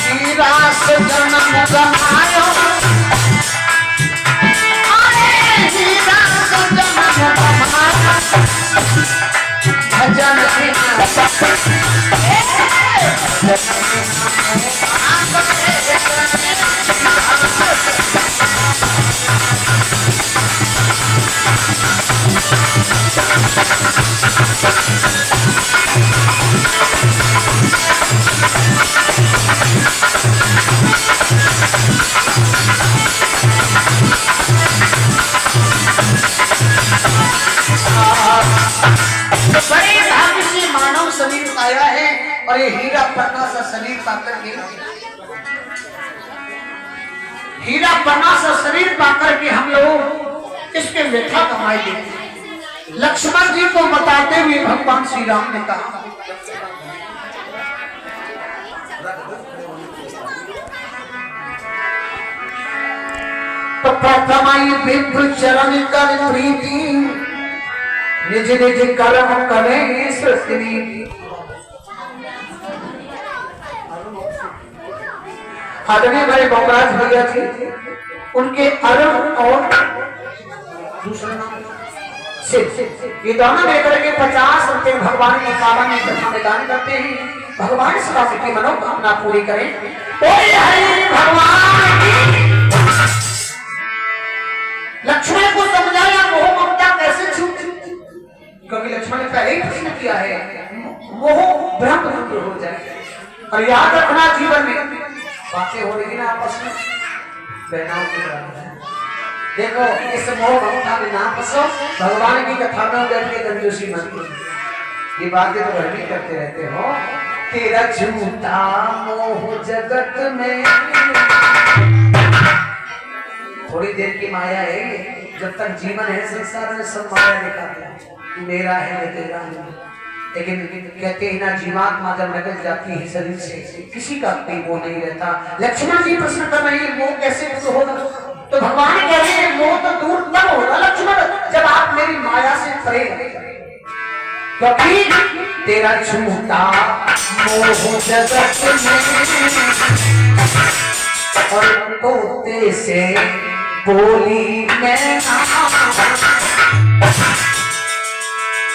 हीरा से जन्म गवायो, अरे हीरा से जन्म गवायो, भजन बड़े भाग्य से मानव शरीर आया है और ये हीरा पन्ना सा शरीर पाकर के हम लोग इसके व्यथा कमाई देते। लक्ष्मण जी को बताते हुए भगवान श्री राम ने कहा, तो प्रथमाई विप्र चरण कर प्रीति, निज निज कर्म करे सृष्टि। आदरणीय भाई बमराज भैया जी, उनके अरुण और दूसरा नाम ये दोनों लेकर के 50 रुपए भगवान की पावन में कथा में दान करते हैं। भगवान सदा की मनोकामना पूरी करें। भगवान लक्ष्मण को समझाया मोह ममता कैसे छूट, क्योंकि लक्ष्मण ने पहले ही प्रश्न किया है, मोह ब्रह्म हो जाए। और याद रखना जीवन में बातें हो रही ना आपस में बहनाओं की देखो, इस मोह ममता में ना फंसो। भगवान की कथा में बैठ के कंजूसी मत करो। ये बातें तो वही करते रहते हो। तेरा झूठा मोह जगत में, थोड़ी देर की माया है, जब तक जीवन है संसार में सब माया दिखाती है, मेरा है मैं तेरा है। लेकिन कहते हैं ना, जीवात्मा जब निकल जाती है शरीर से, किसी का कोई मोह नहीं रहता। लक्ष्मण जी प्रश्न कर रहे हैं, मोह कैसे होगा? तो भगवान कह रहे हैं, मोह तो दूर तब होगा लक्ष्मण, जब आप मेरी माया से परे, क्योंकि तेरा झूठा मोह जगत में और तोते से बोली मैं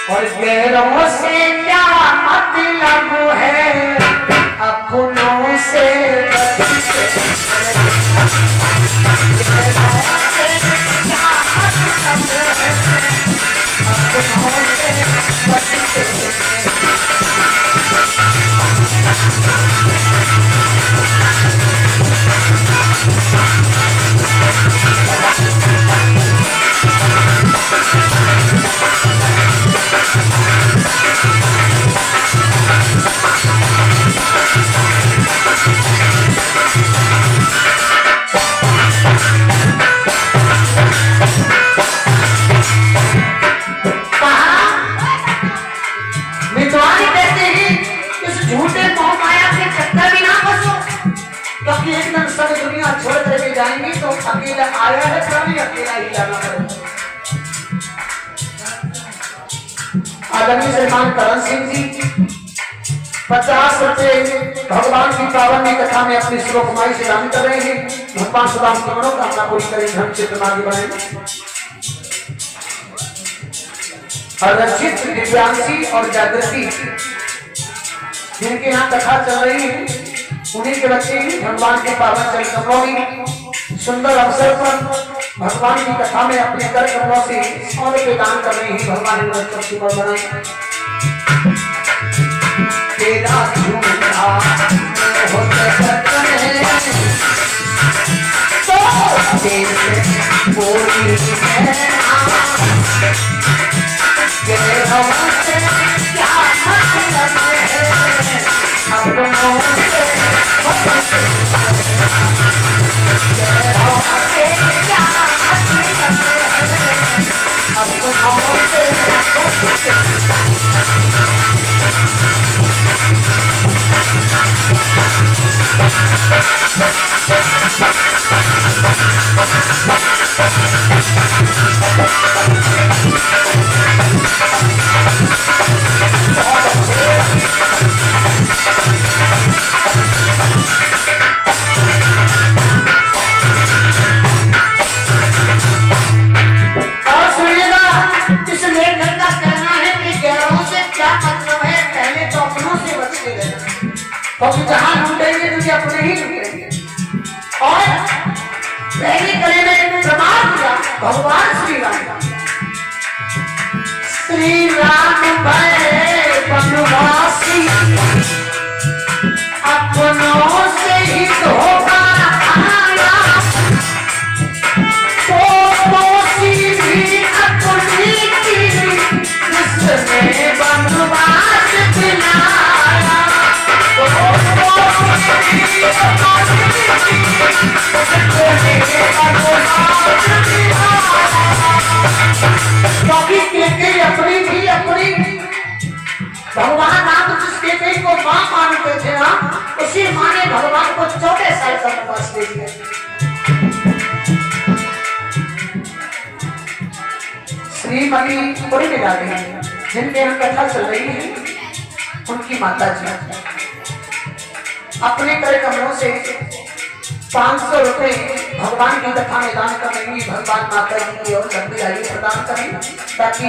और गैरों से क्या मतलब है, अपनों से जाएंगे तो अकेला आया है, कभी अकेला ही जाना पड़ेगा। आदरणीय श्रीमान करण सिंह जी 50 रुपए भगवान की पावन की कथा में अपनी श्लोकमाई से दान कर रहे हैं। भगवान सदा की मनोकामना पूरी करें, धर्म क्षेत्र में आगे बढ़े। रचित दिव्यांशी और जागृति जिनके यहाँ कथा चल रही है, उन्हीं के बच्चे भगवान के पावन चरणों में सुंदर अवसर पर भगवान की कथा में अपने कर कमलों से सौंद पे दान कर रहे हैं। भगवान ने बच्चों की उम्र बनाई। तेरा झूठा हो सकता है तो तेरे बोली में हमसे क्या मतलब है, अपनों से क्या मतलब है, पहले तो अपनों से बच के रहना, क्योंकि जहां लूटेंगे तुझे अपने ही लूटेंगे। और पहले कले में प्रमाण किया भगवान श्री राम, श्री राम भय वनवासी, अपनों से ही धोखा खाया, तो भी अपनी की जिसने वनवास दिलाया, क्योंकि केकई अपनी भी अपनी भगवान राम जिस केकई को मां मानते थे ना, उसी मां ने भगवान को 14 साल का वनवास दे दिया। श्रीमती कोई मिला रही जिनके यहाँ कथा चल रही है, उनकी माता जी अपने कर कमरों से 500 रुपए भगवान की कथा में दान करेंगी, भगवान माता जी की और लंबी आयु प्रदान करें, ताकि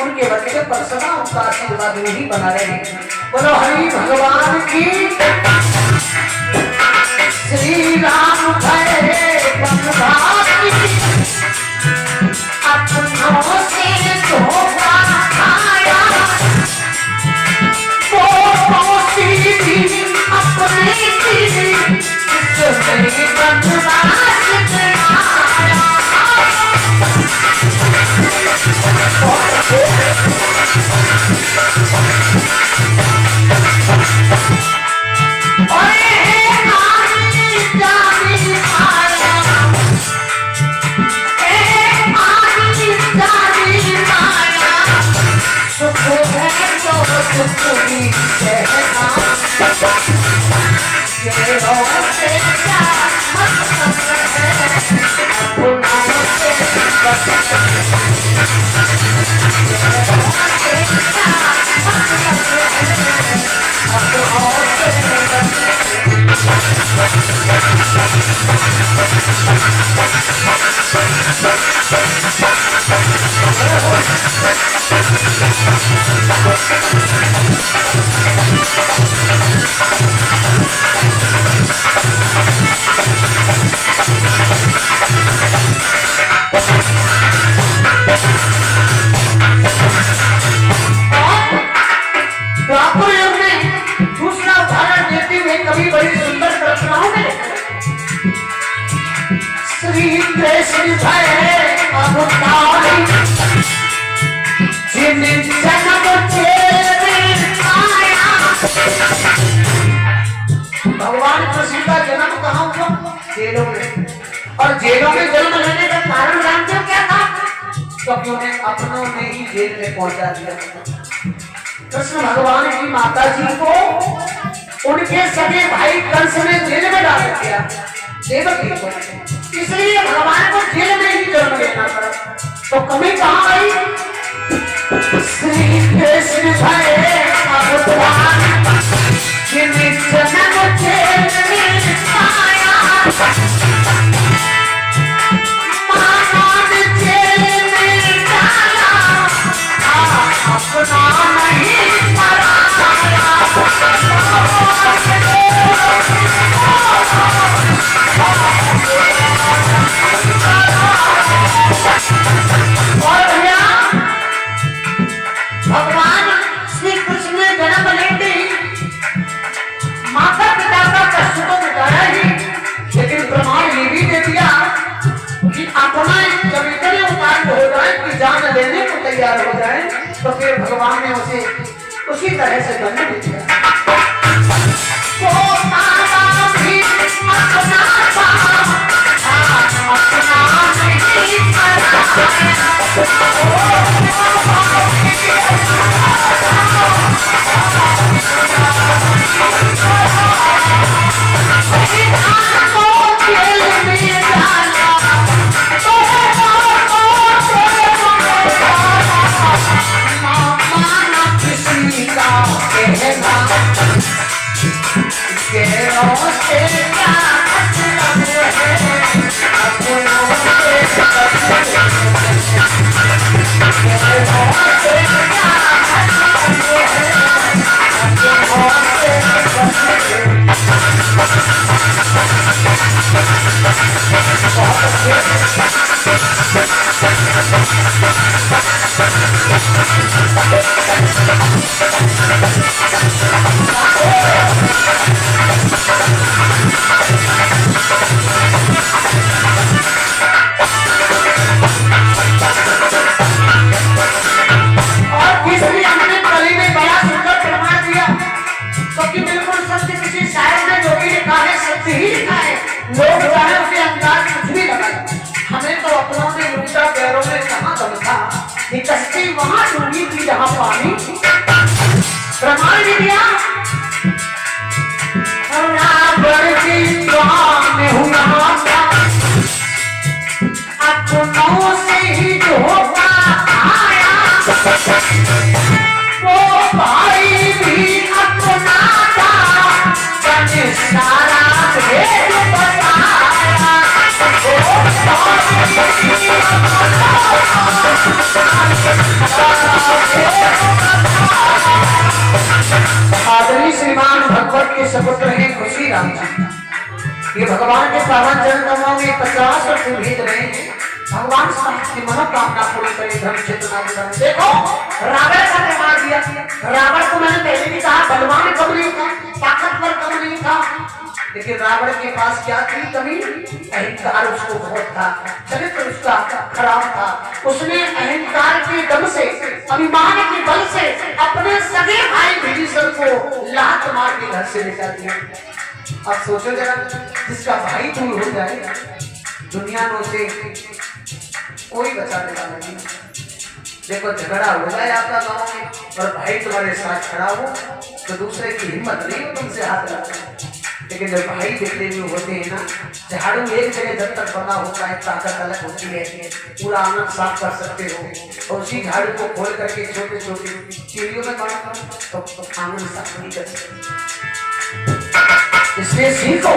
उनके बच्चे पर सदा उनका आशीर्वाद ही बना रहे। बोलो हरि भगवान की, श्री राम भय वनवासी, अपनों से धोखा खाया, अपने भगवान कृष्ण का जन्म कहाँ हुआ? जेलों में। और जेलों में जन्म लेने का कारण जानते हो क्या था? क्योंकि उन्हें अपनों ने ही जेल में पहुंचा दिया। कृष्ण भगवान की माता जी को उनके सगे भाई कंस ने जेल में डाल दिया, देवकी को, इसलिए भगवान को जेल में ही जन्म लेना पड़ा। तो कमी कहाँ आई? श्री कृष्ण भय भगवान जिन्हें जन्म जेल में पाया, मानव जेल में डाला, अपना नहीं मराया। और भैया भगवान श्री कृष्ण ने जन्म लेते माता पिता का कष्ट तो मिटाया ही, लेकिन प्रमाण ये भी दे दिया कि अपना जब इतने उपाय हो जाए कि जान लेने को तैयार हो जाए, तो फिर भगवान ने उसे उसी तरह से जन्म दे दिया। Yeah. आदरणीय श्रीमान भगवत के सपुत्र हैं खुशी राम जी। ये भगवान के पावन चरणों में 50 वर्ष भीत रहे हैं। भगवान की मनोकामना पूरी करे धर्म क्षेत्र। देखो रावण का निर्माण दिया। रावण को मैंने पहले भी कहा बलवान कब नहीं था, ताकतवर कब नहीं था, लेकिन रावण के पास क्या थी कमी? अहंकार उसको बहुत था, चरित्र उसका खराब था। उसने अहंकार के दम से, अभिमान के बल से अपने सगे भाई विभीषण को लात मार के घर से निकाल दिया। अब सोचो जरा, जिसका भाई दूर हो जाए दुनिया में उसे कोई बचाने वाला नहीं। देखो झगड़ा हो जाए आपका गांव में और भाई तुम्हारे साथ खड़ा हो तो दूसरे की हिम्मत नहीं हो तुमसे हाथ लगाने। लेकिन जब भाई बिखरे हुए होते हैं ना, झाड़ू एक जगह जब तक बना होता है ताकत अलग होती है, पूरा आंगन साफ कर सकते हो। और उसी झाड़ू को खोल करके छोटे छोटे चिड़ियों में बांट तो आंगन साफ नहीं कर सकते। इसलिए सीखो,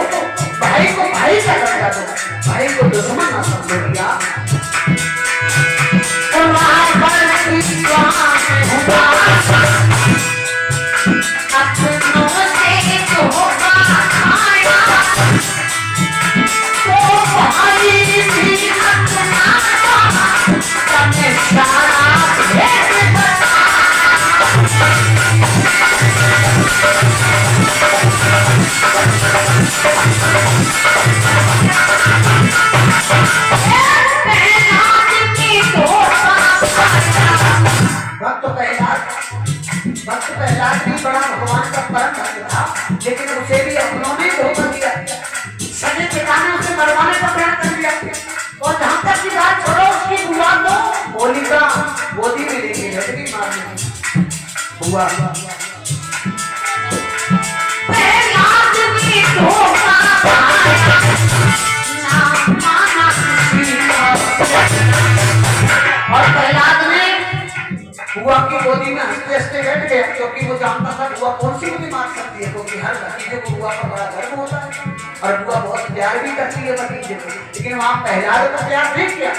भाई को भाई का दर्जा दो, भाई को दुश्मन ना समझो। भैया भक्त प्रहलाद भी बड़ा भगवान का परम भक्त था, लेकिन उसे भी अपनों ने धोखा दिया। सगे पिता ने उसे मरवाने का प्रयास कर दिया। और जहां तक की बात छोड़ो, उसकी बुआ तो होलिका गोदी में लेके लड़की मारने हुआ। प्रहलाद भी धोखा पाया, ना माना किसी का। और प्रहलाद ने बुआ की गोदी में हंसते हंसते बैठ गया, क्योंकि वो जानता था बुआ कौन सी भी मार सकती है, क्योंकि हर भतीजे को बुआ का बड़ा गर्व होता है और बुआ बहुत प्यार भी करती है भतीजे को। लेकिन वहां प्रहलाद का प्यार नहीं किया।